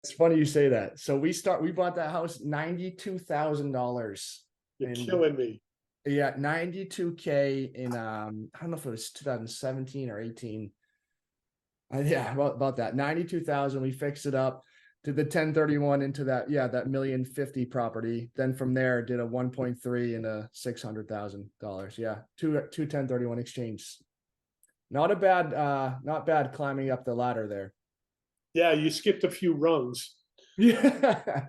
It's funny you say that. So we bought that house $92,000 You're in killing me. yeah, 92K in I don't know if it was 2017 or 18. Yeah, about that. 92,000. We fixed it up, did the 1031 into that, yeah, that $1,050,000 property. Then from there did a 1.3 and a $600,000. Yeah, two 1031 exchange. Not bad climbing up the ladder there. Yeah, you skipped a few rungs. Yeah.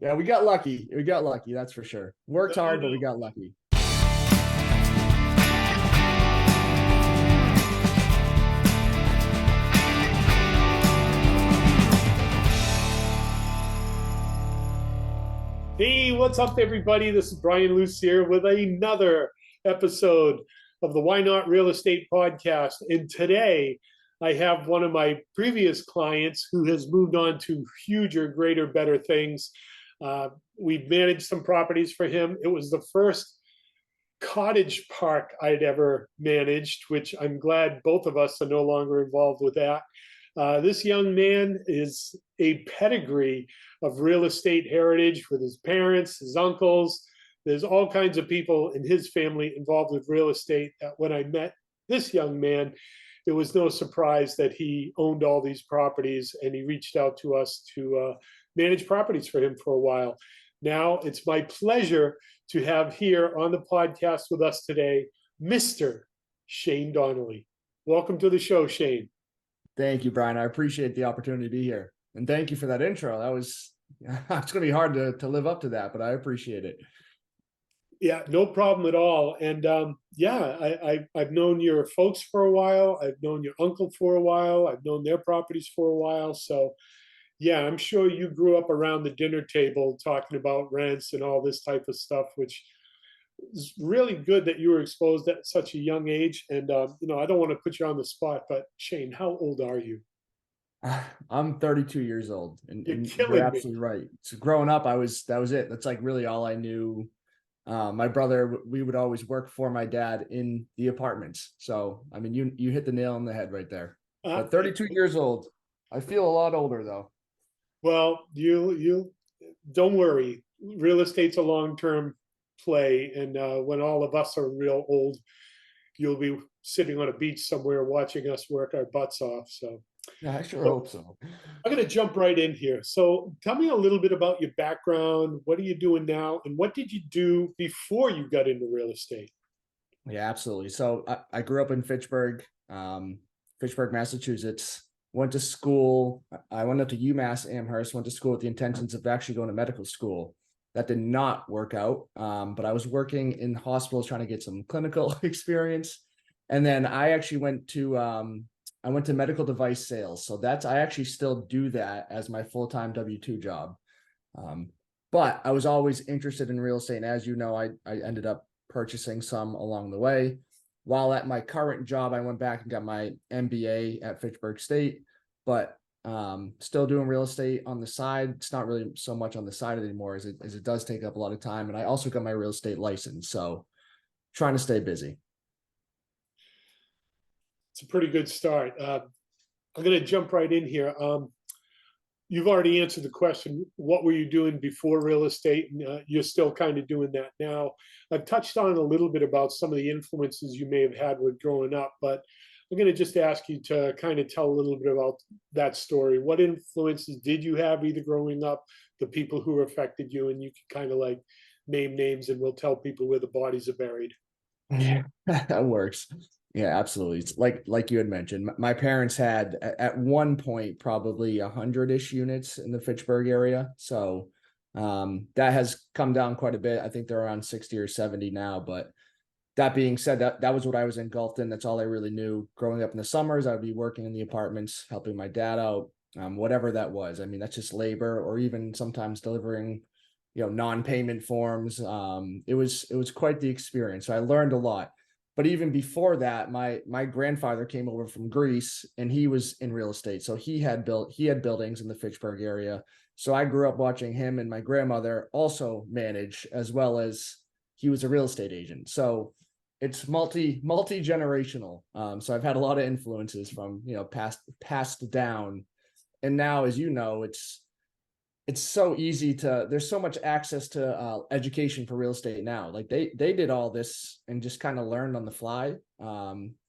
Yeah, we got lucky. We got lucky, that's for sure. Worked No, hard, but no. we got lucky. Hey, what's up, everybody? This is Brian Lucier with another episode of the Why Not Real Estate Podcast. And today I have one of my previous clients who has moved on to huger, greater, better things. We've managed some properties for him. It was the first cottage park I'd ever managed, which I'm glad both of us are no longer involved with that. This young man is a pedigree of real estate heritage with his parents, his uncles. There's all kinds of people in his family involved with real estate. When I met this young man, it was no surprise that he owned all these properties, and he reached out to us to manage properties for him for a while. Now it's my pleasure to have here on the podcast with us today, Mr. Shane Donnelly. Welcome to the show, Shane. Thank you, Brian. I appreciate the opportunity to be here. And thank you for that intro. That was it's going to be hard to live up to that, but I appreciate it. Yeah, no problem at all. And I've known your folks for a while. I've known your uncle for a while. I've known their properties for a while. So yeah, I'm sure you grew up around the dinner table talking about rents and all this type of stuff, which is really good that you were exposed at such a young age. And I don't want to put you on the spot, but Shane, how old are you? I'm 32 years old, You're and you're killing me. absolutely right. So growing up, that was it. That's like really all I knew. My brother, we would always work for my dad in the apartments. So, I mean, you hit the nail on the head right there. Uh, But 32 years old. I feel a lot older though. well, you don't worry. Real estate's a long-term play, and when all of us are real old, you'll be sitting on a beach somewhere watching us work our butts off. So Yeah, I sure so hope so. I'm going to jump right in here. So tell me a little bit about your background. What are you doing now? And what did you do before you got into real estate? Yeah, absolutely. So I grew up in Fitchburg, Massachusetts. Went to school. I went up to UMass Amherst. Went to school with the intentions of actually going to medical school. That did not work out. But I was working in hospitals trying to get some clinical experience, and then I went to medical device sales. So I actually still do that as my full-time W-2 job. But I was always interested in real estate. And as you know, I ended up purchasing some along the way. While at my current job, I went back and got my MBA at Fitchburg State, but still doing real estate on the side. It's not really so much on the side anymore as it does take up a lot of time. And I also got my real estate license. So trying to stay busy. It's a pretty good start. I'm going to jump right in here. You've already answered the question, what were you doing before real estate? And you're still kind of doing that now. I've touched on a little bit about some of the influences you may have had with growing up, but I'm going to just ask you to kind of tell a little bit about that story. What influences did you have either growing up, the people who affected you, and you can kind of like name names and we'll tell people where the bodies are buried. Yeah, that works. Yeah, absolutely. It's like you had mentioned, my parents had at one point probably 100-ish units in the Fitchburg area. So that has come down quite a bit. I think they're around 60 or 70 now. But that being said, that was what I was engulfed in. That's all I really knew. Growing up in the summers, I'd be working in the apartments, helping my dad out, whatever that was. I mean, that's just labor, or even sometimes delivering non-payment forms. It was quite the experience. So I learned a lot. But even before that, my grandfather came over from Greece, and he was in real estate. So he had buildings in the Fitchburg area. So I grew up watching him and my grandmother also manage, as well as he was a real estate agent. So it's multi-generational. So I've had a lot of influences from passed down. And now, as you know, it's it's so easy to, there's so much access to education for real estate now. Like they did all this and just kind of learned on the fly.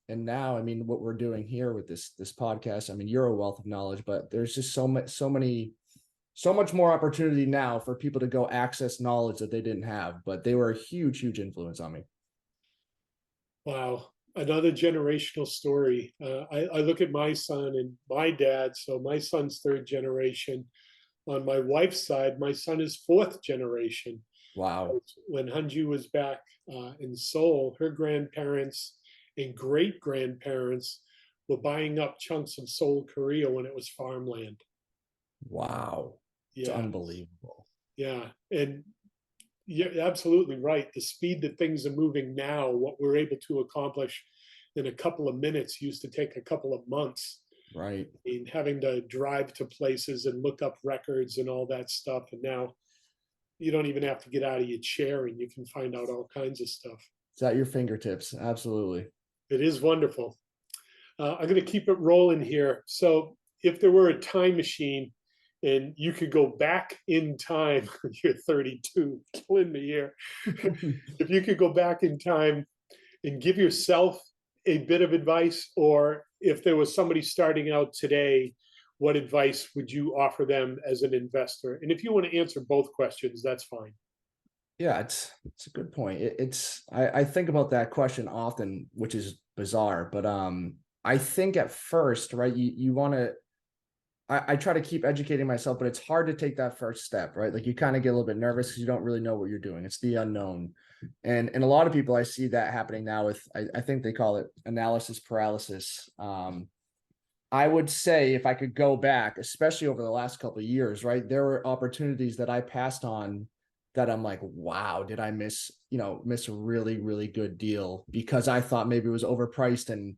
And now, I mean, what we're doing here with this podcast, I mean, you're a wealth of knowledge, but there's just so much more opportunity now for people to go access knowledge that they didn't have, but they were a huge influence on me. Wow. Another generational story. I look at my son and my dad. So my son's third generation. On my wife's side, my son is fourth generation. Wow. When Hanju was back in Seoul, her grandparents and great grandparents were buying up chunks of Seoul, Korea when it was farmland. Wow. It's Yeah, unbelievable. yeah. And you're absolutely right. The speed that things are moving now, what we're able to accomplish in a couple of minutes used to take a couple of months. Right. I mean, having to drive to places and look up records and all that stuff. And now you don't even have to get out of your chair and you can find out all kinds of stuff. It's at your fingertips. Absolutely. It is wonderful. I'm going to keep it rolling here. So, if there were a time machine and you could go back in time, you're 32, killing me here. If you could go back in time and give yourself a bit of advice, or if there was somebody starting out today, what advice would you offer them as an investor? And if you want to answer both questions, that's fine. Yeah, it's a good point. I think about that question often, which is bizarre, but I think at first, right, you want to, I try to keep educating myself, but it's hard to take that first step, right? Like you kind of get a little bit nervous because you don't really know what you're doing. It's the unknown. And a lot of people, I see that happening now with, I think they call it analysis paralysis. I would say if I could go back, especially over the last couple of years, right, there were opportunities that I passed on that I'm like, wow, did I miss a really good deal because I thought maybe it was overpriced in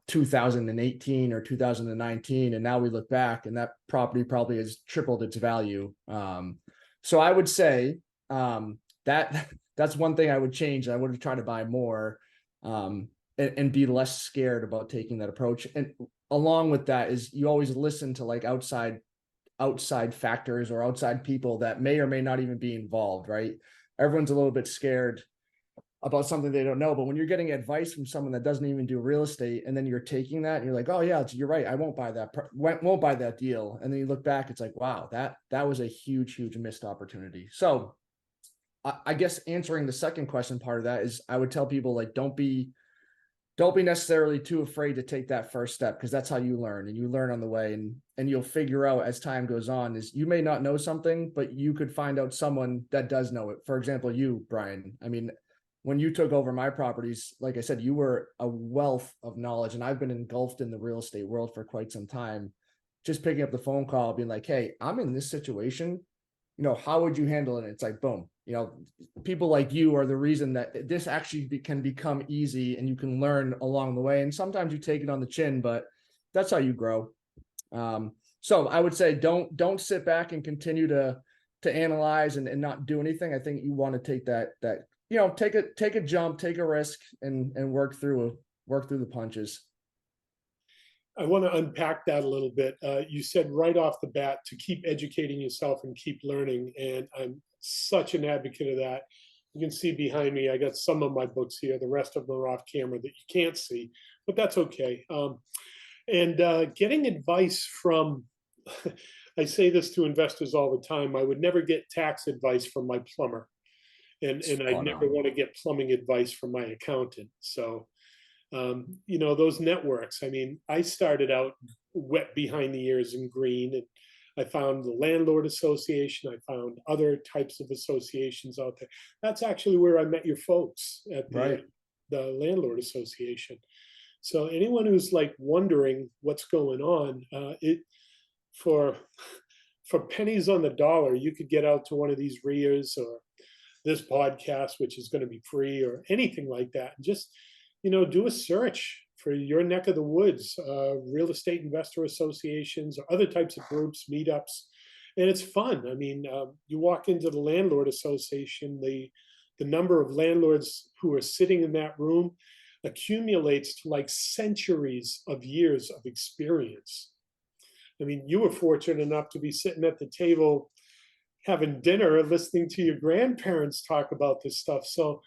2018 or 2019, and now we look back and that property probably has tripled its value. So I would say that that's one thing I would change. I would try to buy more, and be less scared about taking that approach. And along with that is you always listen to like outside factors or outside people that may or may not even be involved, right? Everyone's a little bit scared about something they don't know, but when you're getting advice from someone that doesn't even do real estate, and then you're taking that and you're like, oh yeah, you're right, I won't buy that deal, and then you look back, it's like, wow, that was a huge missed opportunity. So I guess answering the second question part of that is I would tell people, like, don't be necessarily too afraid to take that first step, because that's how you learn, and you learn on the way, and you'll figure out as time goes on, is you may not know something, but you could find out someone that does know it. For example, you, Brian, I mean, when you took over my properties, like I said, you were a wealth of knowledge, and I've been engulfed in the real estate world for quite some time. Just picking up the phone call, being like, hey, I'm in this situation, how would you handle it? And it's like, boom, people like you are the reason that this actually can become easy, and you can learn along the way. And sometimes you take it on the chin, but that's how you grow. So I would say don't sit back and continue to analyze and not do anything. I think you want to take that take a jump, take a risk, and work through the punches. I want to unpack that a little bit. You said right off the bat to keep educating yourself and keep learning, and I'm such an advocate of that. You can see behind me, I got some of my books here. The rest of them are off camera that you can't see, but that's okay. And getting advice from, I say this to investors all the time, I would never get tax advice from my plumber. And I'd never want to get plumbing advice from my accountant. So, those networks, I mean, I started out wet behind the ears and green, and I found the landlord association. I found other types of associations out there. That's actually where I met your folks at Right. the landlord association. So anyone who's like wondering what's going on, for pennies on the dollar, you could get out to one of these RIAs or this podcast, which is going to be free, or anything like that. And just, do a search for your neck of the woods, real estate investor associations or other types of groups, meetups. And it's fun. I mean, you walk into the landlord association, the number of landlords who are sitting in that room accumulates to like centuries of years of experience. I mean, you were fortunate enough to be sitting at the table having dinner, listening to your grandparents talk about this stuff. So,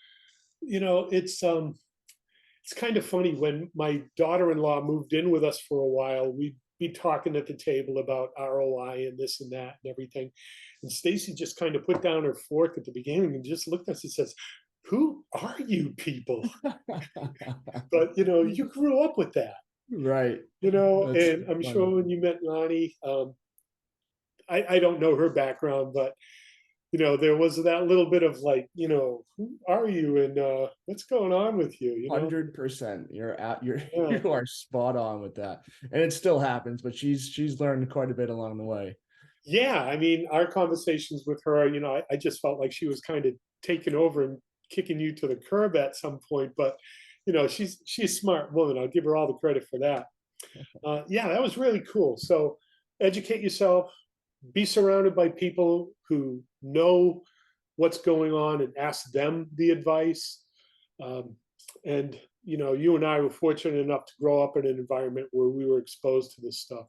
it's kind of funny when my daughter-in-law moved in with us for a while, we'd be talking at the table about ROI and this and that and everything. And Stacy just kind of put down her fork at the beginning and just looked at us and says, "Who are you people?" But you grew up with that, Right. That's and I'm funny. sure when you met Lonnie, I don't know her background, but there was that little bit of like, who are you and what's going on with you? 100%. You're Yeah. you are spot on with that. And it still happens, but she's learned quite a bit along the way. Yeah, I mean, our conversations with her, I just felt like she was kind of taking over and kicking you to the curb at some point. But she's a smart woman. I'll give her all the credit for that. Yeah, that was really cool. So educate yourself, be surrounded by people who know what's going on, and ask them the advice. Um, and you and I were fortunate enough to grow up in an environment where we were exposed to this stuff.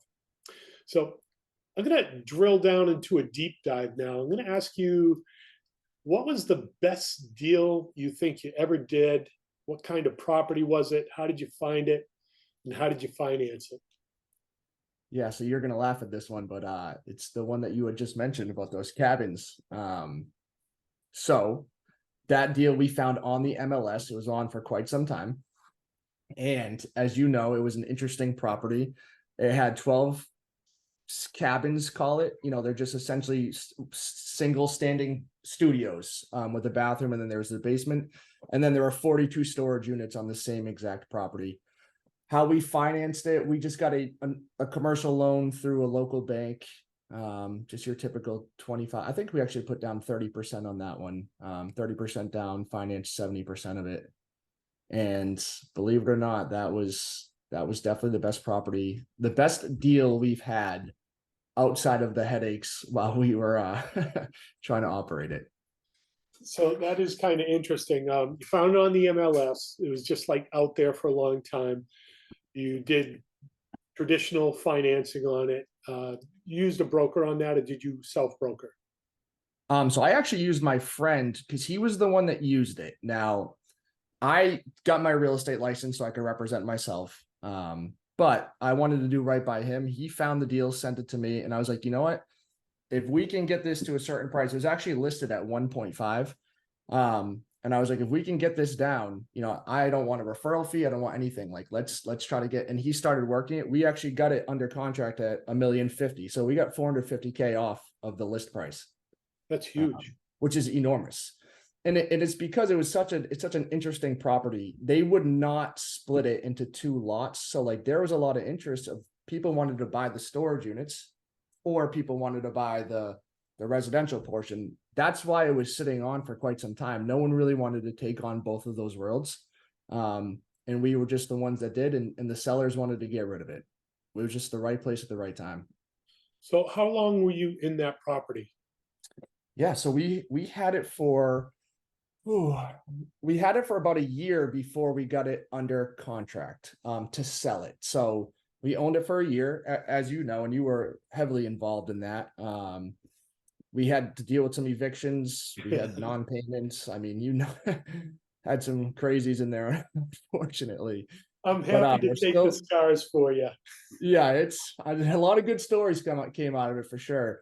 So I'm going to drill down into a deep dive now. I'm going to ask you, what was the best deal you think you ever did? What kind of property was it? How did you find it? And how did you finance it? Yeah, so you're gonna laugh at this one, but it's the one that you had just mentioned about those cabins. So that deal we found on the MLS. It was on for quite some time. And as you know, it was an interesting property. It had 12 cabins, call it. They're just essentially single standing studios with a bathroom. And then there's the basement. And then there are 42 storage units on the same exact property. How we financed it, we just got a commercial loan through a local bank. Just your typical 25. I think we actually put down 30% on that one. 30% down, financed 70% of it. And believe it or not, that was definitely the best property, the best deal we've had outside of the headaches while we were trying to operate it. So that is kind of interesting. You found it on the MLS. It was just like out there for a long time. You did traditional financing on it. Used a broker on that, or did you self-broker? So I actually used my friend because he was the one that used it. Now, I got my real estate license so I could represent myself. But I wanted to do right by him. He found the deal, sent it to me, and I was like, you know what? If we can get this to a certain price, it was actually listed at 1.5. And I was like, if we can get this down, I don't want a referral fee. I don't want anything. Like, let's try to get, and he started working it. We actually got it under contract at $1,050,000. So we got 450K off of the list price, That's huge. which is enormous. And it's because it's such an interesting property. They would not split it into two lots. So like there was a lot of interest of people wanted to buy the storage units, or people wanted to buy the residential portion. That's why it was sitting on for quite some time. No one really wanted to take on both of those worlds. And we were just the ones that did, and the sellers wanted to get rid of it. It was just the right place at the right time. So how long were you in that property? Yeah, so we had it for we had it for about a year before we got it under contract to sell it. So we owned it for a year, as you know, and you were heavily involved in that. We had to deal with some evictions. We had non-payments. I mean, had some crazies in there, unfortunately. I'm But happy to we're take the still, scars for you. yeah, it's a lot of good stories came out of it for sure.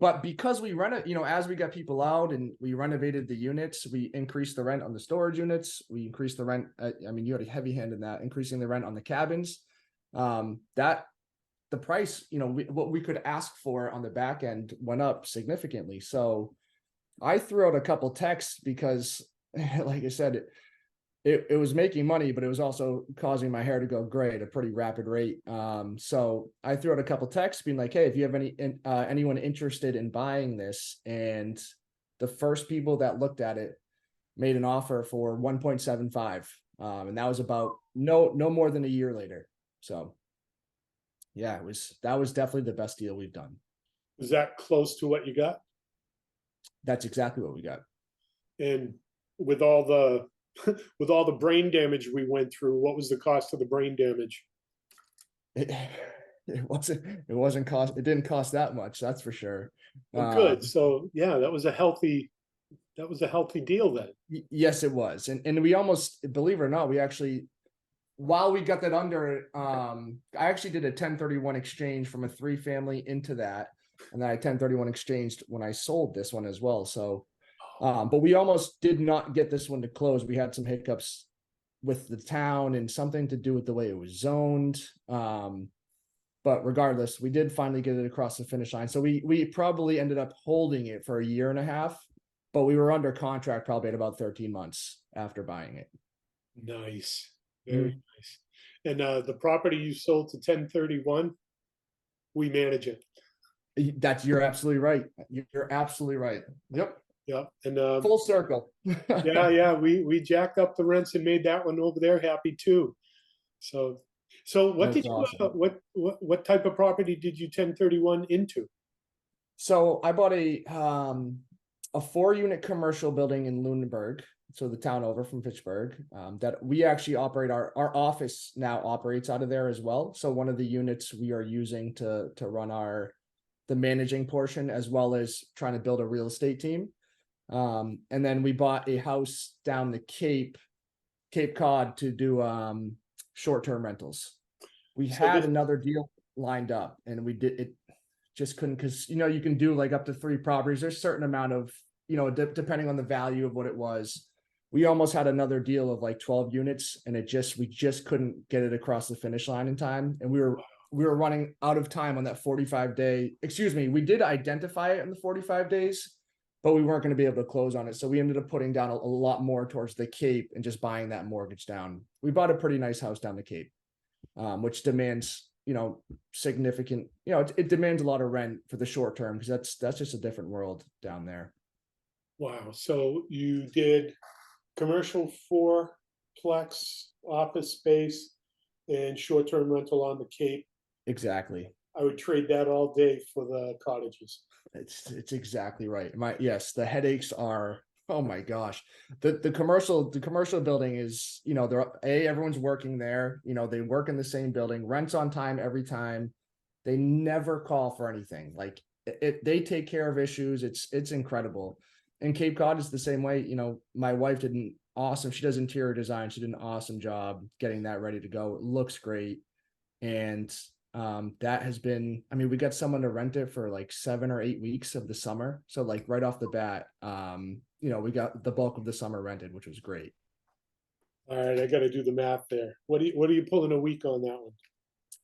But because we run it, as we got people out and we renovated the units, we increased the rent on the storage units. We increased the rent. I mean, you had a heavy hand in that, increasing the rent on the cabins. That the price, what we could ask for on the back end went up significantly. So I threw out a couple texts because, like I said, it was making money, but it was also causing my hair to go gray at a pretty rapid rate. So I threw out a couple texts being like, hey, if you have anyone interested in buying this, and the first people that looked at it made an offer for 1.75. And that was about no more than a year later. So yeah, that was definitely the best deal we've done. Is that close to what you got? That's exactly what we got. And with all the with all the brain damage we went through, what was the cost of the brain damage? it didn't cost that much, that's for sure. Oh, good. So yeah, that was a healthy deal then. Yes, it was. And we almost, believe it or not, we actually, while we got that under, I actually did a 1031 exchange from a 3-family into that. And then I 1031 exchanged when I sold this one as well. So, but we almost did not get this one to close. We had some hiccups with the town and something to do with the way it was zoned. But regardless, we did finally get it across the finish line. So we probably ended up holding it for a year and a half, but we were under contract probably at about 13 months after buying it. Nice. Very nice. And the property you sold to 1031, we manage it. You're absolutely right. You're absolutely right. Yep. Yeah. And Full circle. yeah, we jacked up the rents and made that one over there happy too. So what That's did you awesome. what type of property did you 1031 into? So I bought a 4-unit commercial building in Lunenburg, so the town over from Fitchburg, that we actually operate. Our office now operates out of there as well. So one of the units we are using to run the managing portion, as well as trying to build a real estate team. And then we bought a house down the Cape Cod to do short-term rentals. We had another deal lined up, and we did it, just couldn't, because you can do like up to 3 properties. There's a certain amount of, depending on the value of what it was. We almost had another deal of like 12 units, and we just couldn't get it across the finish line in time. And we were running out of time on that 45-day. Excuse me, we did identify it in the 45 days, but we weren't going to be able to close on it. So we ended up putting down a lot more towards the Cape and just buying that mortgage down. We bought a pretty nice house down the Cape, which demands, significant, it demands a lot of rent for the short term, because that's just a different world down there. Wow. So you did commercial 4-plex office space and short-term rental on the Cape. Exactly. I would trade that all day for the cottages. It's exactly right. Yes, the headaches are, oh my gosh. The commercial building is, everyone's working there, they work in the same building, rents on time every time. They never call for anything. Like they take care of issues. It's incredible. And Cape Cod is the same way. My wife she does interior design. She did an awesome job getting that ready to go. It looks great. And that has been, we got someone to rent it for like 7 or 8 weeks of the summer. So like right off the bat, we got the bulk of the summer rented, which was great. All right, I got to do the math there. What are you pulling a week on that one?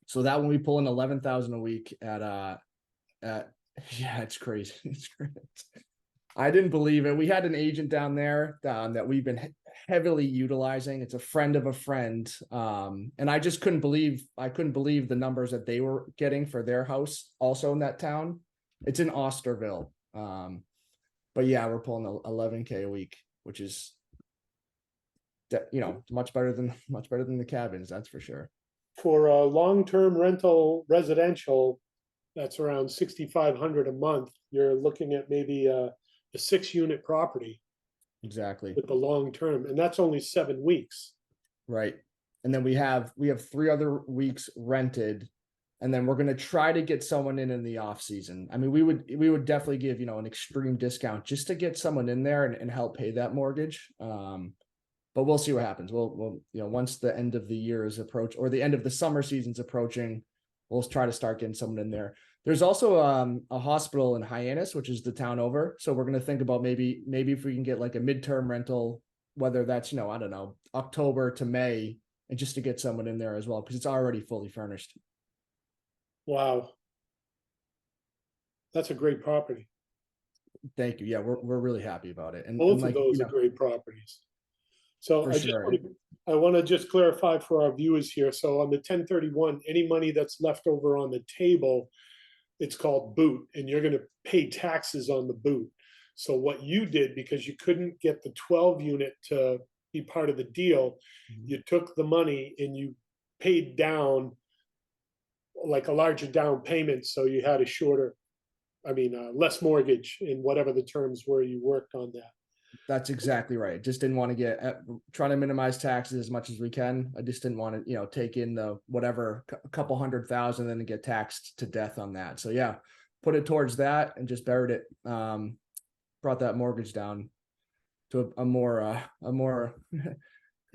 So that one we pull in 11,000 a week at yeah, it's crazy. It's great. I didn't believe it. We had an agent down there that we've been heavily utilizing. It's a friend of a friend. And I just couldn't believe the numbers that they were getting for their house also in that town. It's in Osterville. But yeah, we're pulling 11K a week, which is much better than the cabins, that's for sure. For a long-term rental residential, that's around 6,500 a month. You're looking at maybe a 6-unit property. Exactly. With the long term, and that's only 7 weeks. Right. And then we have 3 other weeks rented, and then we're going to try to get someone in the off season. We would definitely give, an extreme discount just to get someone in there and help pay that mortgage. But we'll see what happens. We'll once the end of the year is approach, or the end of the summer season's approaching, we'll try to start getting someone in there. There's also a hospital in Hyannis, which is the town over. So we're going to think about maybe if we can get like a midterm rental, whether that's, I don't know, October to May, and just to get someone in there as well, because it's already fully furnished. Wow. That's a great property. Thank you. Yeah, we're really happy about it. And both like, of those are great properties. So I want to just clarify for our viewers here. So on the 1031, any money that's left over on the table, it's called boot, and you're going to pay taxes on the boot. So what you did, because you couldn't get the 12 unit to be part of the deal, you took the money and you paid down like a larger down payment. So you had a less mortgage in whatever the terms were you worked on that. That's exactly right. Just didn't want to get trying to minimize taxes as much as we can. I just didn't want to, take in the whatever a couple 100,000 and get taxed to death on that. So yeah, put it towards that and just buried it. Brought that mortgage down to a more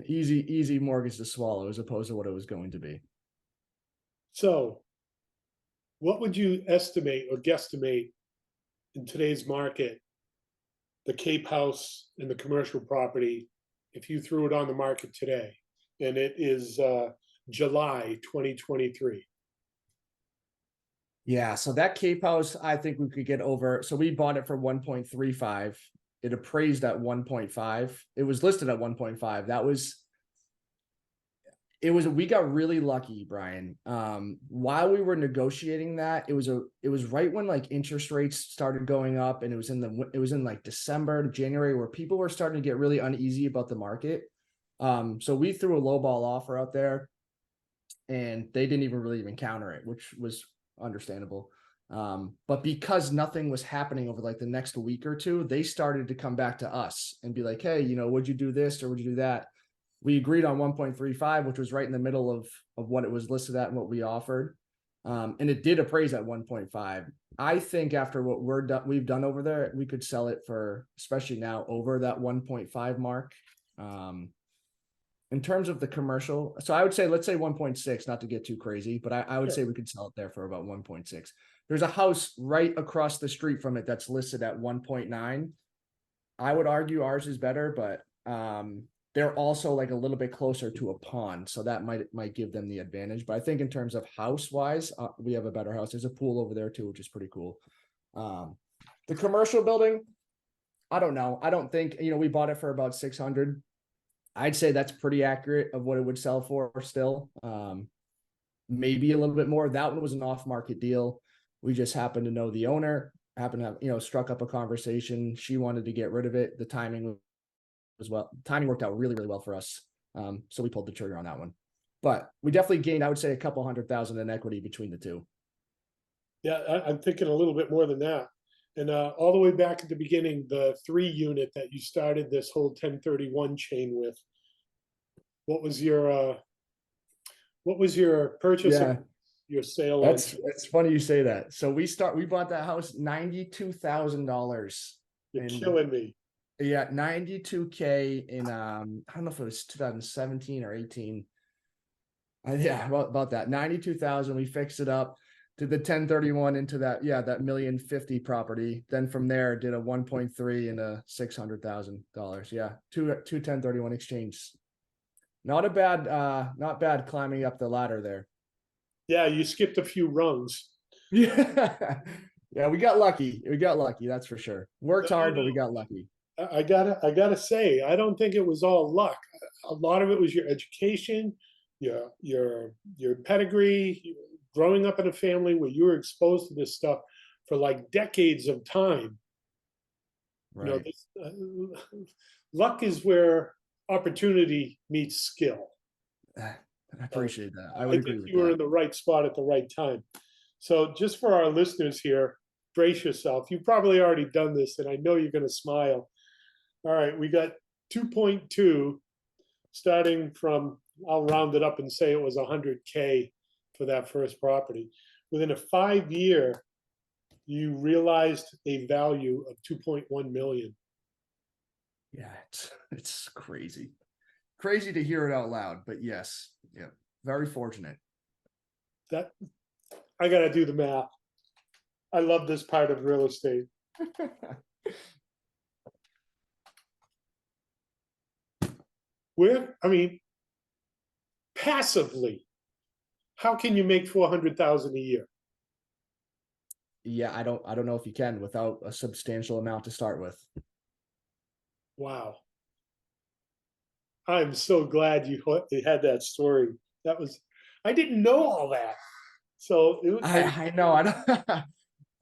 easy mortgage to swallow as opposed to what it was going to be. So, what would you estimate or guesstimate in today's market, the Cape House and the commercial property, if you threw it on the market today, and it is July 2023? Yeah, so that Cape House, I think we could get over. So we bought it for 1.35. It appraised at 1.5. It was listed at 1.5. We got really lucky, Brian. While we were negotiating that, it was right when like interest rates started going up, and it was in like December to January where people were starting to get really uneasy about the market. So we threw a lowball offer out there, and they didn't even counter it, which was understandable. But because nothing was happening over like the next week or two, they started to come back to us and be like, hey, would you do this or would you do that? We agreed on 1.35, which was right in the middle of what it was listed at and what we offered. And it did appraise at 1.5. I think after what we've done over there, we could sell it for, especially now, over that 1.5 mark. In terms of the commercial, so I would say, let's say 1.6, not to get too crazy, but I would say we could sell it there for about 1.6. There's a house right across the street from it that's listed at 1.9. I would argue ours is better, but they're also like a little bit closer to a pond, so that might give them the advantage. But I think in terms of house wise, we have a better house. There's a pool over there too, which is pretty cool. The commercial building, I don't know. I don't think, we bought it for about 600. I'd say that's pretty accurate of what it would sell for still. Maybe a little bit more. That one was an off-market deal. We just happened to know the owner, happened to have, struck up a conversation. She wanted to get rid of it. The timing worked out really, really well for us. So we pulled the trigger on that one. But we definitely gained, I would say, a couple 100,000 in equity between the two. Yeah, I'm thinking a little bit more than that. And all the way back at the beginning, the 3 unit that you started this whole 1031 chain with, what was your purchase? Yeah, your sale? it's funny you say that. So we bought that house $92,000. You're killing me. Yeah, 92K in I don't know if it was 2017 or 18. Yeah, about that. 92,000. We fixed it up, did the 1031 into that, that $1,050,000 property. Then from there did a 1.3 and a $600,000. Yeah, two 1031 exchange. Not bad climbing up the ladder there. Yeah, you skipped a few rungs. Yeah. Yeah, we got lucky. That's for sure. Worked hard, but we got lucky. I gotta say, I don't think it was all luck. A lot of it was your education, your pedigree, growing up in a family where you were exposed to this stuff for like decades of time. Right. Luck is where opportunity meets skill. I appreciate that. I would agree with that. You were in the right spot at the right time. So just for our listeners here, brace yourself. You've probably already done this, and I know you're going to smile. All right, we got 2.2 starting from, I'll round it up and say it was 100K for that first property. Within a 5-year, you realized a value of 2.1 million. Yeah, it's crazy. Crazy to hear it out loud, but yes, yeah, very fortunate. That I got to do the math. I love this part of real estate. Passively, how can you make 400,000 a year? Yeah, I don't know if you can without a substantial amount to start with. Wow. I'm so glad you had that story. I didn't know all that. So I know. I don't.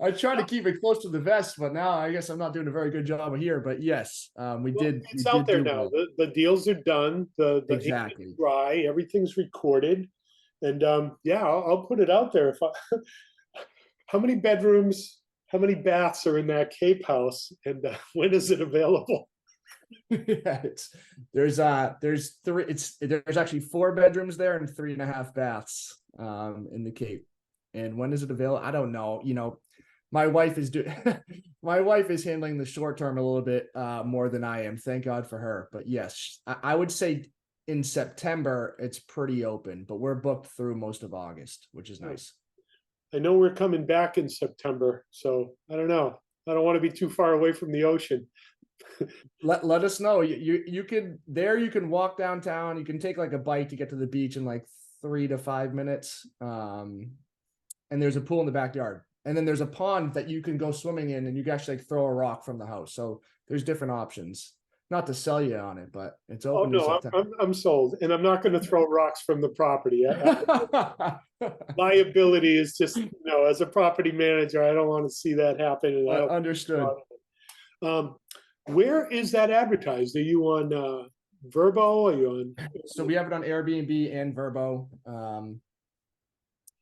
I try to keep it close to the vest, but now I guess I'm not doing a very good job here. But yes, we did. It's out there now. Well. The deals are done. The exactly ink is dry. Everything's recorded, and I'll put it out there. How many bedrooms, how many baths are in that Cape House, and when is it available? Yeah, there's actually 4 bedrooms there and 3.5 baths in the Cape. And when is it available? I don't know. My wife is doing my wife is handling the short term a little bit more than I am. Thank God for her. But yes, I would say in September it's pretty open, but we're booked through most of August, which is nice. I know we're coming back in September, so I don't know. I don't want to be too far away from the ocean. Let us know. You can walk downtown. You can take like a bike to get to the beach in like 3 to 5 minutes. And there's a pool in the backyard. And then there's a pond that you can go swimming in, and you can actually like throw a rock from the house. So there's different options. Not to sell you on it, but it's Oh open in no, September. I'm sold, and I'm not going to throw rocks from the property. Liability is just, as a property manager, I don't want to see that happen. And I don't. Understood. Where is that advertised? Are you on Verbo? Are you on? So we have it on Airbnb and Verbo.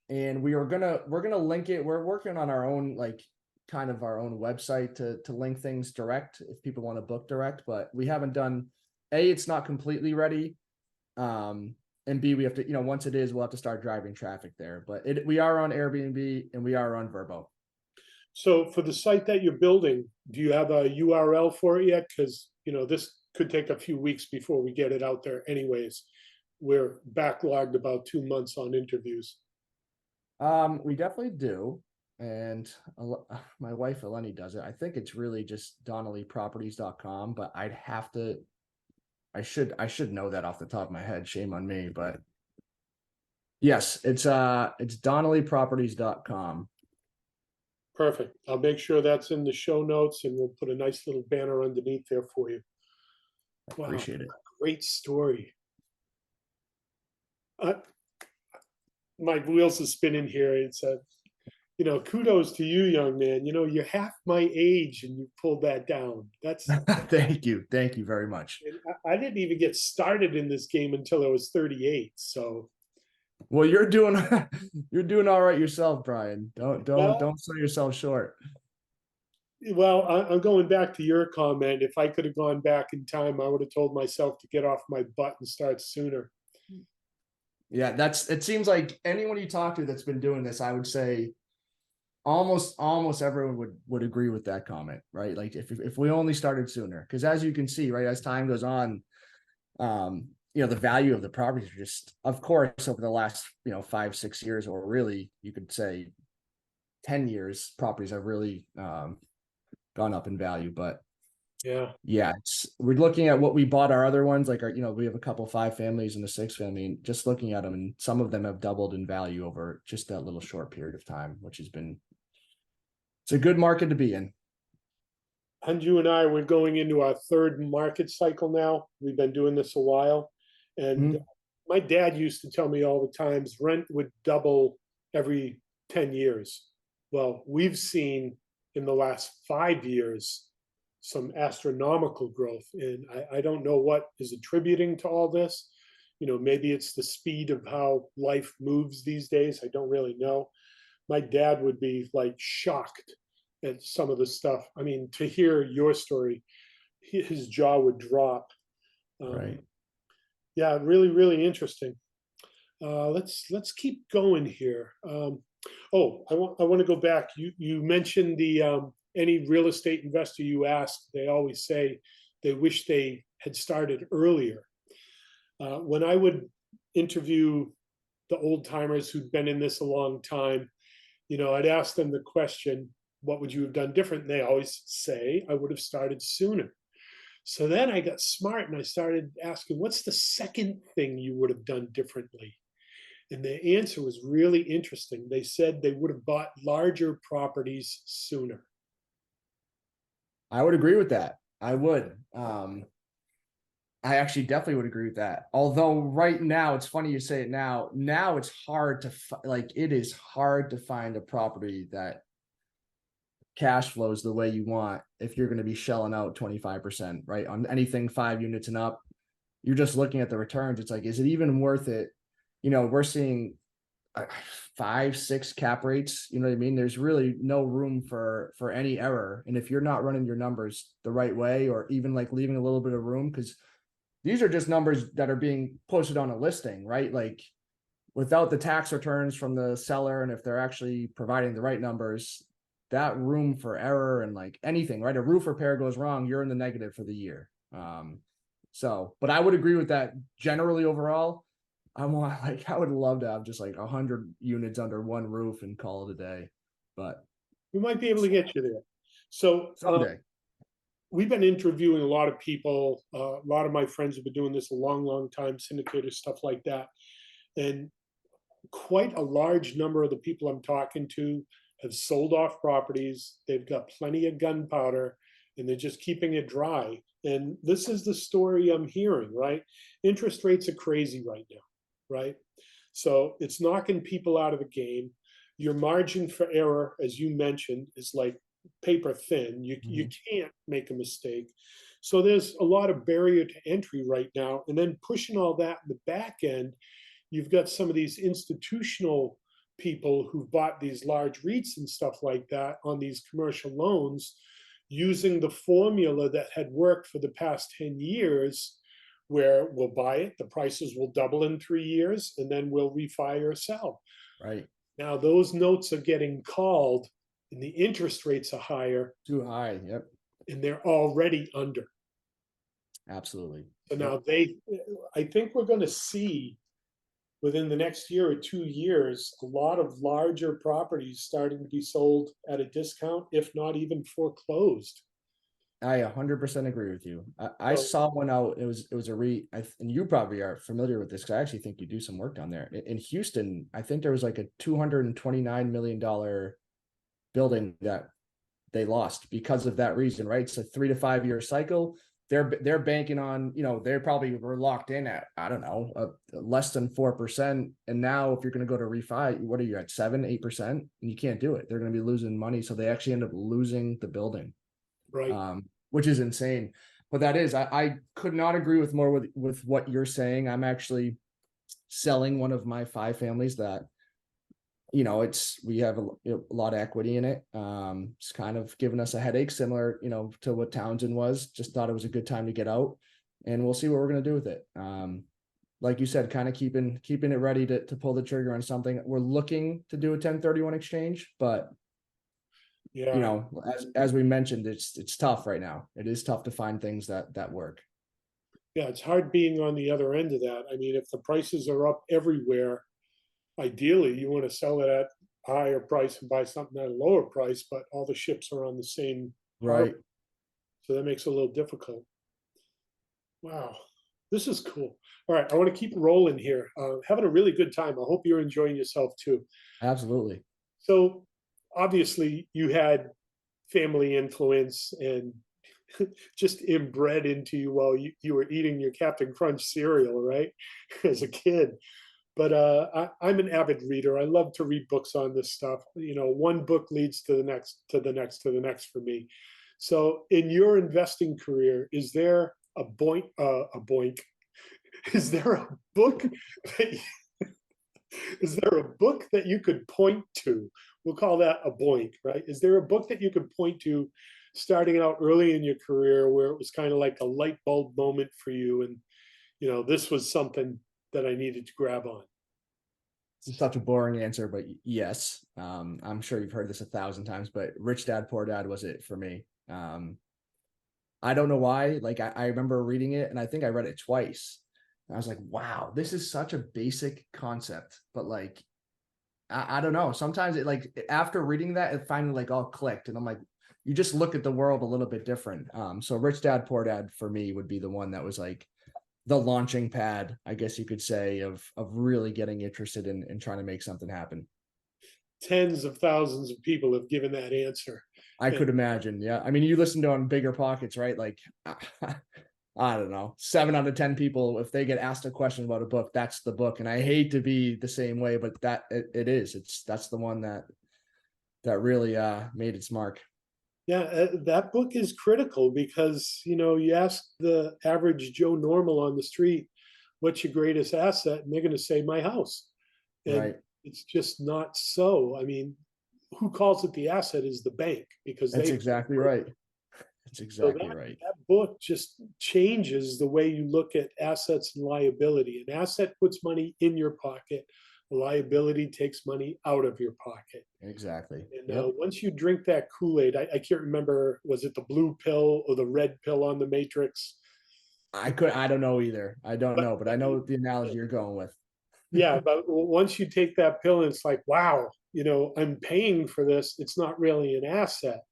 And we're gonna link it. We're working on our own, like kind of our own website to link things direct if people want to book direct, but we haven't done. A, it's not completely ready. And B, we have to, once it is, we'll have to start driving traffic there. But we are on Airbnb and we are on Verbo. So for the site that you're building, do you have a URL for it yet? Because this could take a few weeks before we get it out there. Anyways, we're backlogged about 2 months on interviews. We definitely do. And my wife Eleni does it. I think it's really just DonnellyProperties.com, but I should know that off the top of my head. Shame on me, but yes, it's DonnellyProperties.com. Perfect. I'll make sure that's in the show notes, and we'll put a nice little banner underneath there for you. Wow, appreciate it. Great story. My wheels are spinning here. It's kudos to you, young man. You're half my age and you pulled that down. That's Thank you very much. I didn't even get started in this game until I was 38. So, well, you're doing all right yourself, Brian. Don't sell yourself short. Well, I'm going back to your comment. If I could have gone back in time, I would have told myself to get off my butt and start sooner. Yeah, it seems like anyone you talk to that's been doing this, I would say almost everyone would agree with that comment, right? Like if we only started sooner, because as you can see, right, as time goes on, the value of the properties are just, of course, over the last 5-6 years, or really you could say 10 years, properties have really gone up in value. But yeah, we're looking at what we bought our other ones, like we have a couple 5 families and a 6 family, and just looking at them, and some of them have doubled in value over just that little short period of time, which has been, it's a good market to be in. And you and I, we're going into our 3rd market cycle now. We've been doing this a while, and my dad used to tell me all the times rent would double every 10 years. Well, we've seen in the last 5 years some astronomical growth, and I don't know what is attributing to all this. Maybe it's the speed of how life moves these days. I don't really know. My dad would be like shocked at some of the stuff. I mean, to hear your story, his jaw would drop. Right. Yeah, really, really interesting. Let's keep going here. I want to go back. You mentioned any real estate investor you ask, they always say they wish they had started earlier. When I would interview the old timers who'd been in this a long time, I'd ask them the question, what would you have done different? And they always say, I would have started sooner. So then I got smart and I started asking, what's the second thing you would have done differently? And the answer was really interesting. They said they would have bought larger properties sooner. I would agree with that. I would. I actually definitely would agree with that. Although right now, it's funny you say it now. Now it's hard to it is hard to find a property that cash flows the way you want if you're going to be shelling out 25%, right? On anything 5 units and up, you're just looking at the returns. It's like, is it even worth it? We're seeing 5, 6 cap rates. You know what I mean? There's really no room for any error. And if you're not running your numbers the right way, or even like leaving a little bit of room, because these are just numbers that are being posted on a listing, right? Like without the tax returns from the seller, and if they're actually providing the right numbers, that room for error and like anything, right? A roof repair goes wrong, you're in the negative for the year. But I would agree with that generally overall. I would love to have just like 100 units under one roof and call it a day. But We might be able to get you there. So someday. we've been interviewing a lot of people. A lot of my friends have been doing this a long time, syndicators, stuff like that. And quite a large number of the people I'm talking to have sold off properties. They've got plenty of gunpowder and they're just keeping it dry. And this is the story I'm hearing, right? Interest rates are crazy right now, right? So it's knocking people out of the game. Your margin for error, as you mentioned, is like paper thin. You can't make a mistake. So there's a lot of barrier to entry right now. And then pushing all that in the back end, you've got some of these institutional people who've bought these large REITs and stuff like that on these commercial loans using the formula that had worked for the past 10 years, where we'll buy it, the prices will double in 3 years, and then we'll refi or sell. Right. Now those notes are getting called and the interest rates are higher. Too high. Yep. And they're already under. Absolutely. So now I think we're going to see within the next year or 2 years, a lot of larger properties starting to be sold at a discount, if not even foreclosed. I 100% agree with you. I saw one out. It was a REIT, and you probably are familiar with this because I actually think you do some work down there in Houston. I think there was like a $229 million building that they lost because of that reason, right? It's a 3 to 5 year cycle. They're banking on, they probably were locked in at, I don't know, less than 4%. And now if you're going to go to refi, what are you at, 7-8%? And you can't do it. They're going to be losing money. So they actually end up losing the building. Right. Which is insane. But that is, I could not agree with more with what you're saying. I'm actually selling one of my 5 families that, we have a lot of equity in it. It's kind of given us a headache, similar, to what Townsend was. Just thought it was a good time to get out, and we'll see what we're going to do with it. Like you said, kind of keeping it ready to pull the trigger on something. We're looking to do a 1031 exchange, but yeah, as we mentioned, it's tough right now. It is tough to find things that work. yeah, it's hard being on the other end of that. I mean, if the prices are up everywhere, ideally you want to sell it at a higher price and buy something at a lower price, but all the ships are on the same Right. harbor, so that makes it a little difficult. Wow, this is cool. All right, I want to keep rolling here. Having a really good time. I hope you're enjoying yourself too. Absolutely. So obviously you had family influence and just inbred into you while you were eating your Captain Crunch cereal, right? As a kid. But I'm an avid reader. I love to read books on this stuff. One book leads to the next, to the next, to the next for me. So in your investing career, is there a boink? Is there a book that is there a book that you could point to? We'll call that a boink, right? Is there a book that you could point to starting out early in your career where it was kind of like a light bulb moment for you, and this was something that I needed to grab on? It's such a boring answer, but yes. I'm sure you've heard this 1,000 times, but Rich Dad Poor Dad was it for me. I don't know why. Like I remember reading it, and I think I read it twice. I was like, wow, this is such a basic concept, but like, I don't know. Sometimes it, like, after reading that, it finally like all clicked, and I'm like, you just look at the world a little bit different. So Rich Dad Poor Dad for me would be the one that was like the launching pad, I guess you could say, of really getting interested in trying to make something happen. Tens of thousands of people have given that answer. I could imagine. Yeah. I mean, you listen to on Bigger Pockets, right? Like, I don't know, 7 out of 10 people, if they get asked a question about a book, that's the book. And I hate to be the same way, but it is. That's the one that really made its mark. Yeah, that book is critical because, you ask the average Joe Normal on the street, what's your greatest asset? And they're going to say, my house. And, Right. It's just not so. I mean, who calls it the asset is the bank, because That's they, exactly right. That's so exactly right. that book just changes the way you look at assets and liability. An asset puts money in your pocket. A liability takes money out of your pocket. Exactly. And Yep. once you drink that Kool-Aid, I can't remember, was it the blue pill or the red pill on the Matrix? I don't know either. I don't But, know, but I know the analogy you're going with. yeah, but once you take that pill, and it's like, wow, I'm paying for this. It's not really an asset.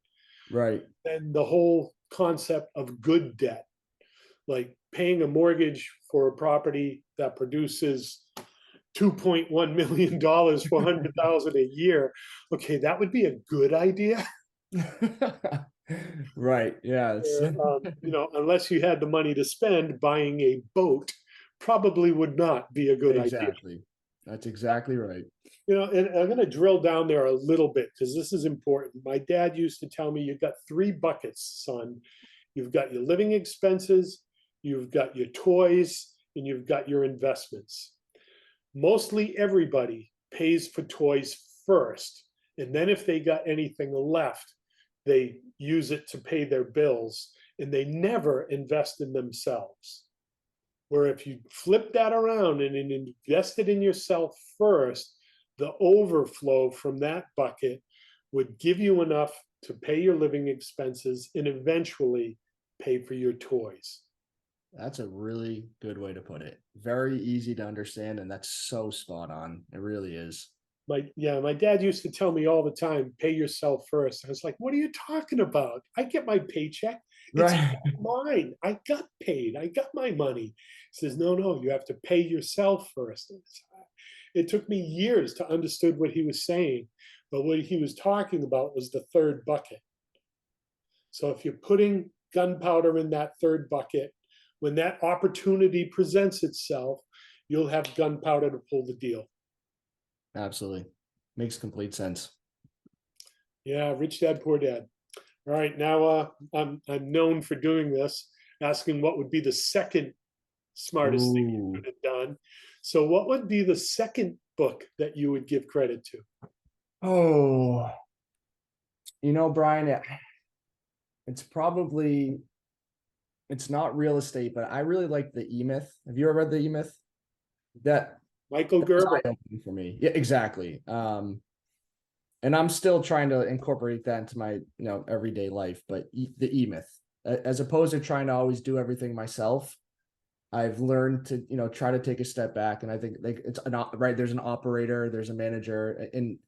Right. And the whole concept of good debt, like paying a mortgage for a property that produces $2.1 million, 400,000 a year. Okay, that would be a good idea. Right. Yeah. It's Unless you had the money to spend, buying a boat probably would not be a good idea. exactly. That's exactly right. And I'm going to drill down there a little bit because this is important. My dad used to tell me, you've got three buckets, son. You've got your living expenses, you've got your toys, and you've got your investments. Mostly everybody pays for toys first. And then if they got anything left, they use it to pay their bills, and they never invest in themselves. Where if you flip that around and invest it in yourself first, the overflow from that bucket would give you enough to pay your living expenses and eventually pay for your toys. That's a really good way to put it. Very easy to understand, and that's so spot on. It really is. My dad used to tell me all the time, pay yourself first. I was like, what are you talking about? I get my paycheck. It's Right. mine. I got paid. I got my money. He says, no, you have to pay yourself first. It took me years to understand what he was saying, but what he was talking about was the third bucket. So if you're putting gunpowder in that third bucket, when that opportunity presents itself, you'll have gunpowder to pull the deal. Absolutely. Makes complete sense. Yeah, rich dad, poor dad. All right, now I'm known for doing this, asking what would be the second smartest thing you Ooh. could have done. So, what would be the second book that you would give credit to? Oh, Brian, it's probably it's not real estate, but I really like the E Myth. Have you ever read the E Myth? That Michael that was Gerber. eye-opening for me. Yeah, exactly. And I'm still trying to incorporate that into my everyday life. But the E Myth, as opposed to trying to always do everything myself, I've learned to try to take a step back. And I think like it's not right. There's an operator, there's a manager, and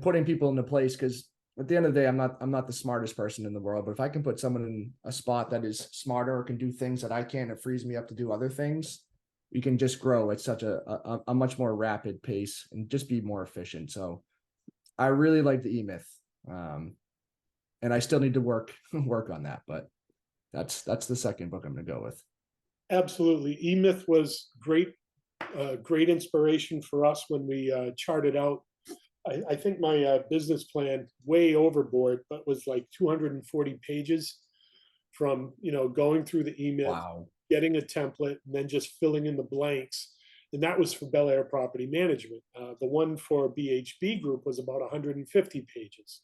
putting people into place, because at the end of the day, I'm not the smartest person in the world, but if I can put someone in a spot that is smarter or can do things that I can't, it frees me up to do other things. You can just grow at such a much more rapid pace and just be more efficient. So I really like the E-Myth. And I still need to work on that, but that's the second book I'm gonna go with. Absolutely. E-Myth was great inspiration for us when we charted out. I think my business plan way overboard, but was like 240 pages from going through the E-Myth, Wow. getting a template, and then just filling in the blanks. And that was for Bel Air Property Management. The one for BHB Group was about 150 pages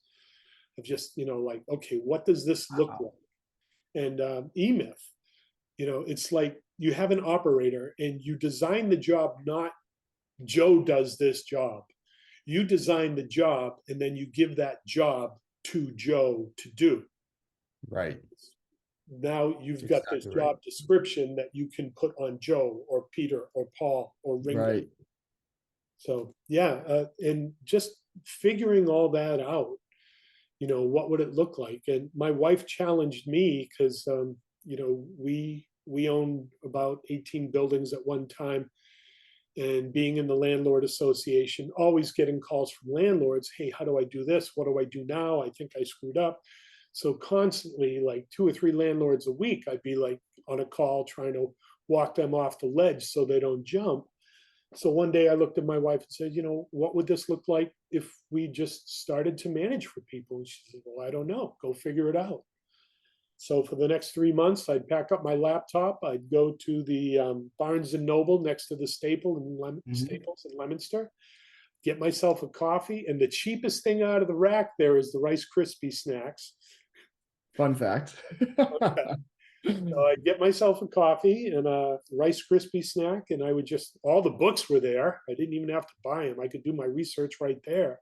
of just like, okay, what does this look Wow. like? And E-Myth, it's like you have an operator and you design the job, not Joe does this job. You design the job and then you give that job to Joe to do. Right. Now That's you've got this exactly right. job description that you can put on Joe or Peter or Paul or Ringo. Right. So yeah, and just figuring all that out, what would it look like? And my wife challenged me because we owned about 18 buildings at one time, and being in the landlord association, always getting calls from landlords, hey, how do I do this? What do I do now? I think I screwed up. So constantly, like 2 or 3 landlords a week, I'd be like on a call trying to walk them off the ledge so they don't jump. So one day I looked at my wife and said, what would this look like if we just started to manage for people? And she said, well, I don't know. Go figure it out. So for the next 3 months, I'd pack up my laptop. I'd go to the Barnes and Noble next to the Staples in Mhm. Leominster, get myself a coffee, and the cheapest thing out of the rack there is the Rice Krispie snacks. Fun fact. So I'd get myself a coffee and a Rice Krispie snack, and I would just, all the books were there. I didn't even have to buy them. I could do my research right there.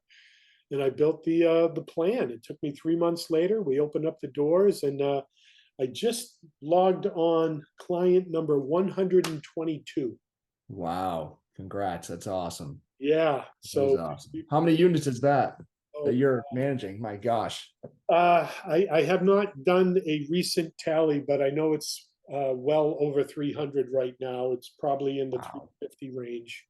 And I built the plan. It took me 3 months later. We opened up the doors, and I just logged on client number 122. Wow. Congrats. That's awesome. Yeah. That is So, awesome. How many units is that oh, you're managing? My gosh. I have not done a recent tally, but I know it's well over 300 right now. It's probably in the Wow. 350 range.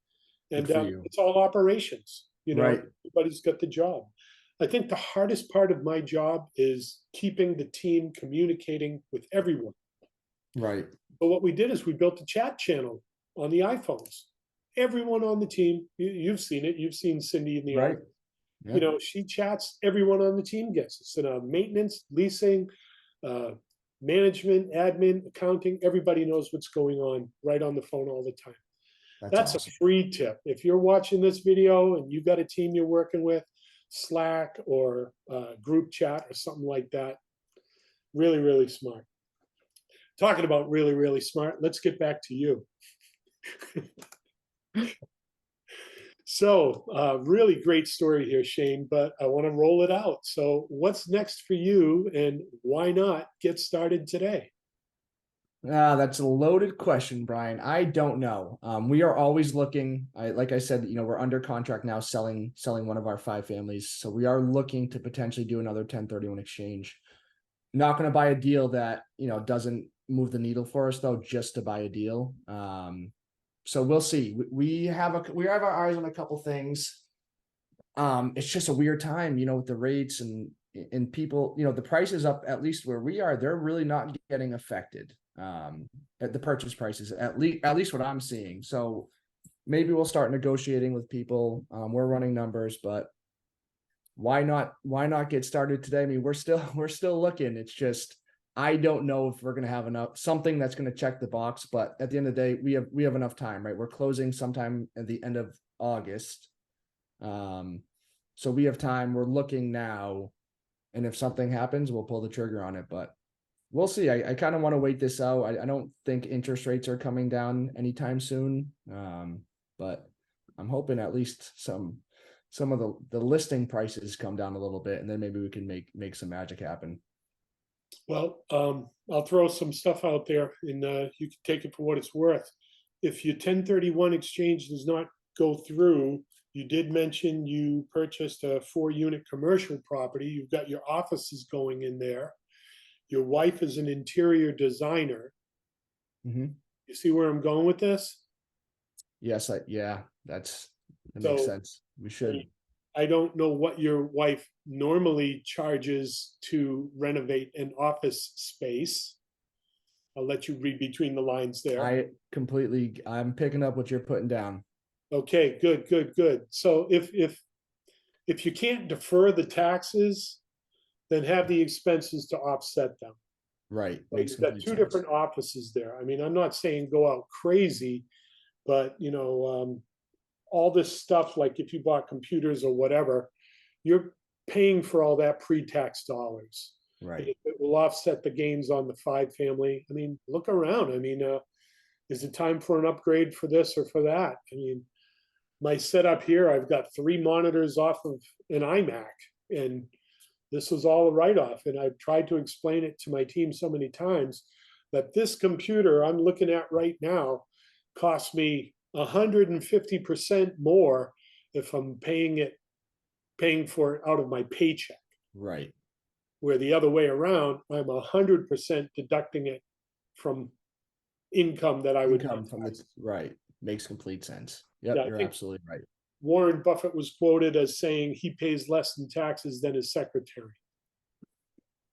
Good And for you. it's all operations. Right. Everybody's got the job. I think the hardest part of my job is keeping the team communicating with everyone. Right. But what we did is we built a chat channel on the iPhones. Everyone on the team, you've seen it. You've seen Cindy in the Right. office. Yeah. She chats, everyone on the team gets it. So maintenance, leasing, uh, management, admin, accounting, everybody knows what's going on right on the phone all the time. That's awesome. a free tip. If you're watching this video and you've got a team you're working with, Slack or group chat or something like that, really, really smart. Talking about really, really smart, let's get back to you. So, really great story here, Shane, but I want to roll it out. So, what's next for you, and why not get started today? That's a loaded question, Brian. I don't know. We are always looking. Like I said, we're under contract now, selling one of our 5 families. So we are looking to potentially do another 1031 exchange. Not going to buy a deal that doesn't move the needle for us, though, just to buy a deal. So we'll see. We have our eyes on a couple things. It's just a weird time, with the rates and people, the prices up, at least where we are, they're really not getting affected. At the purchase prices, at least what I'm seeing. So maybe we'll start negotiating with people. We're running numbers, but why not get started today? I mean, we're still looking. It's just, I don't know if we're going to have enough, something that's going to check the box, but at the end of the day, we have enough time, right? We're closing sometime at the end of August. So we have time. We're looking now, and if something happens, we'll pull the trigger on it, but we'll see. I kind of want to wait this out. I don't think interest rates are coming down anytime soon. But I'm hoping at least some of the listing prices come down a little bit, and then maybe we can make some magic happen. Well, I'll throw some stuff out there, and you can take it for what it's worth. If your 1031 exchange does not go through, you did mention you purchased a 4-unit commercial property. You've got your offices going in there. Your wife is an interior designer. Mm-hmm. You see where I'm going with this? Yes, that makes sense. We should. I don't know what your wife normally charges to renovate an office space. I'll let you read between the lines there. I'm picking up what you're putting down. Okay, good. So if you can't defer the taxes, then have the expenses to offset them. Right. You've got 2 different offices there. I mean, I'm not saying go out crazy, but all this stuff, like if you bought computers or whatever, you're paying for all that pre-tax dollars. Right. It will offset the gains on the 5 family. I mean, look around. I mean, is it time for an upgrade for this or for that? I mean, my setup here, I've got 3 monitors off of an iMac, and this was all a write-off. And I've tried to explain it to my team so many times that this computer I'm looking at right now costs me 150% more if I'm paying for it out of my paycheck. Right. Where the other way around, I'm 100% deducting it from income that I would income from the right. Makes complete sense. Yep, Yeah, you're absolutely right. Warren Buffett was quoted as saying he pays less in taxes than his secretary.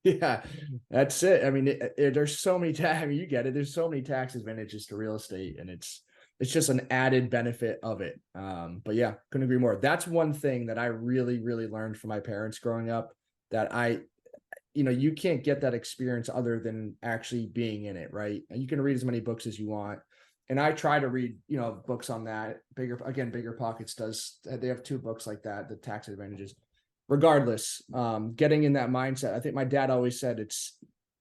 Yeah, that's it. I mean, there's so many tax. I mean, you get it. There's so many tax advantages to real estate, and it's just an added benefit of it. But yeah, couldn't agree more. That's one thing that I really, really learned from my parents growing up, that you can't get that experience other than actually being in it, right? And you can read as many books as you want. and I try to read, books on that. Bigger Pockets they have 2 books like that, the tax advantages. Regardless, getting in that mindset, I think my dad always said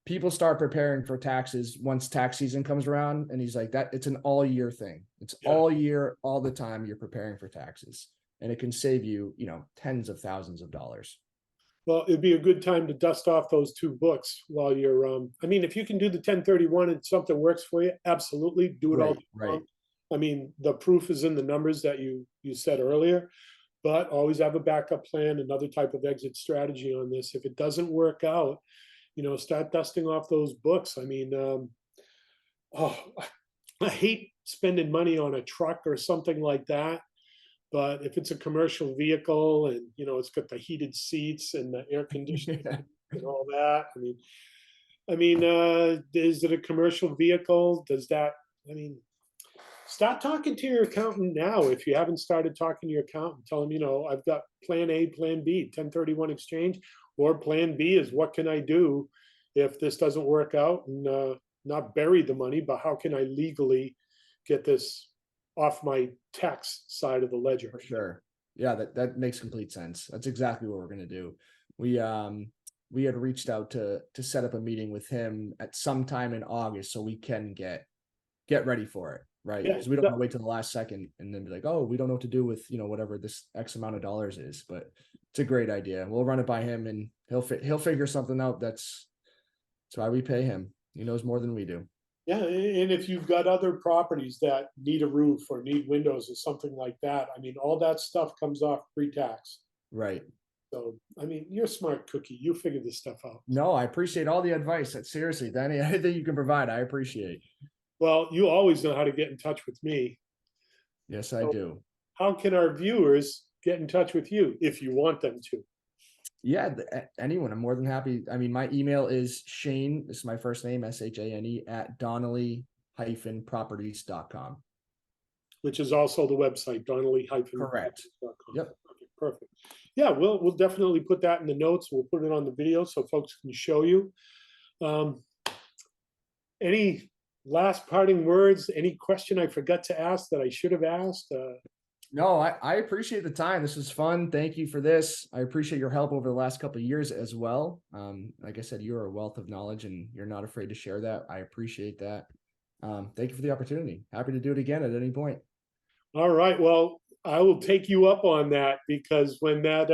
people start preparing for taxes once tax season comes around. And he's like, it's an all year thing. It's all year, all the time you're preparing for taxes, and it can save you, tens of thousands of dollars. Well, it'd be a good time to dust off those 2 books while you're, I mean, if you can do the 1031 and something works for you, absolutely do it all. Right. I mean, the proof is in the numbers that you said earlier, but always have a backup plan, another type of exit strategy on this. If it doesn't work out, start dusting off those books. I mean, I hate spending money on a truck or something like that. But if it's a commercial vehicle and, it's got the heated seats and the air conditioning and all that, is it a commercial vehicle? Start talking to your accountant now. If you haven't started talking to your accountant, tell them, I've got plan A, plan B, 1031 exchange, or plan B is what can I do if this doesn't work out, and not bury the money, but how can I legally get this off my tax side of the ledger? For sure. Yeah, that makes complete sense. That's exactly what we're going to do. We had reached out to set up a meeting with him at some time in August so we can get ready for it, right? Because we don't want to wait till the last second and then be like, oh, we don't know what to do with, whatever this X amount of dollars is. But it's a great idea. We'll run it by him, and he'll figure something out. That's why we pay him. He knows more than we do. Yeah, and if you've got other properties that need a roof or need windows or something like that, all that stuff comes off pre-tax. Right. So, you're a smart cookie. You figure this stuff out. No, I appreciate all the advice. Seriously, Danny, anything you can provide, I appreciate. Well, you always know how to get in touch with me. Yes, I do. How can our viewers get in touch with you if you want them to? Yeah, anyone. I'm more than happy. My email is Shane. This is my first name, SHANE at Donnelly-properties.com. Which is also the website, Donnelly-properties.com. Correct. Yep. Okay, perfect. Yeah, we'll definitely put that in the notes. We'll put it on the video so folks can show you. Any last parting words? Any question I forgot to ask that I should have asked? No, I appreciate the time. This was fun. Thank you for this. I appreciate your help over the last couple of years as well. Like I said, you're a wealth of knowledge and you're not afraid to share that. I appreciate that. Thank you for the opportunity. Happy to do it again at any point. All right. Well, I will take you up on that, because when that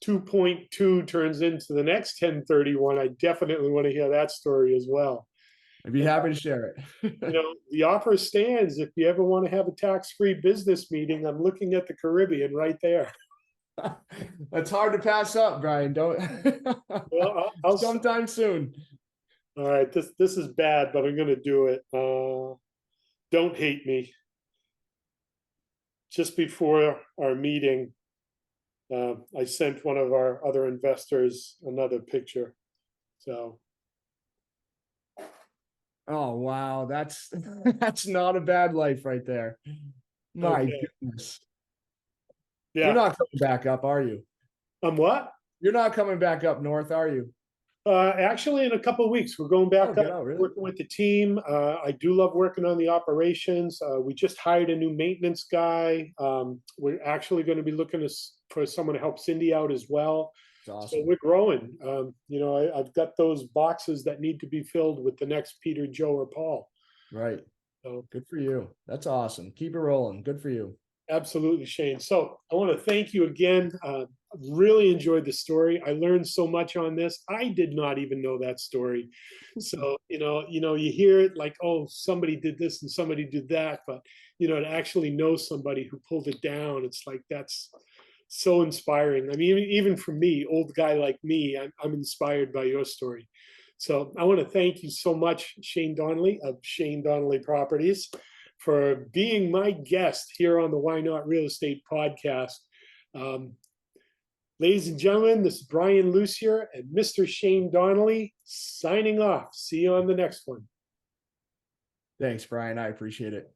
2.2 turns into the next 1031, I definitely want to hear that story as well. I'd be happy to share it. The offer stands. If you ever want to have a tax-free business meeting, I'm looking at the Caribbean right there. That's hard to pass up, Brian. Don't. Well, I'll sometime soon. All right, this is bad, but I'm going to do it. Don't hate me. Just before our meeting, I sent one of our other investors another picture. So. Oh, wow. That's not a bad life right there. My goodness. Yeah. You're not coming back up, are you? What? You're not coming back up north, are you? Actually, in a couple of weeks, we're going back up, really? working with the team. I do love working on the operations. We just hired a new maintenance guy. We're actually going to be looking for someone to help Cindy out as well. Awesome. So we're growing. I've got those boxes that need to be filled with the next Peter, Joe, or Paul. Right. So good for you. That's awesome. Keep it rolling. Good for you. Absolutely, Shane. So I want to thank you again. Really enjoyed the story. I learned so much on this. I did not even know that story. So, you hear it like, oh, somebody did this and somebody did that, but, to actually know somebody who pulled it down, it's like, that's so inspiring. Even for me, old guy like me, I'm inspired by your story. So I want to thank you so much, Shane Donnelly of Shane Donnelly Properties, for being my guest here on the Why Not Real Estate podcast. Ladies and gentlemen, this is Brian Lucier and Mr. Shane Donnelly signing off. See you on the next one. Thanks, Brian. I appreciate it.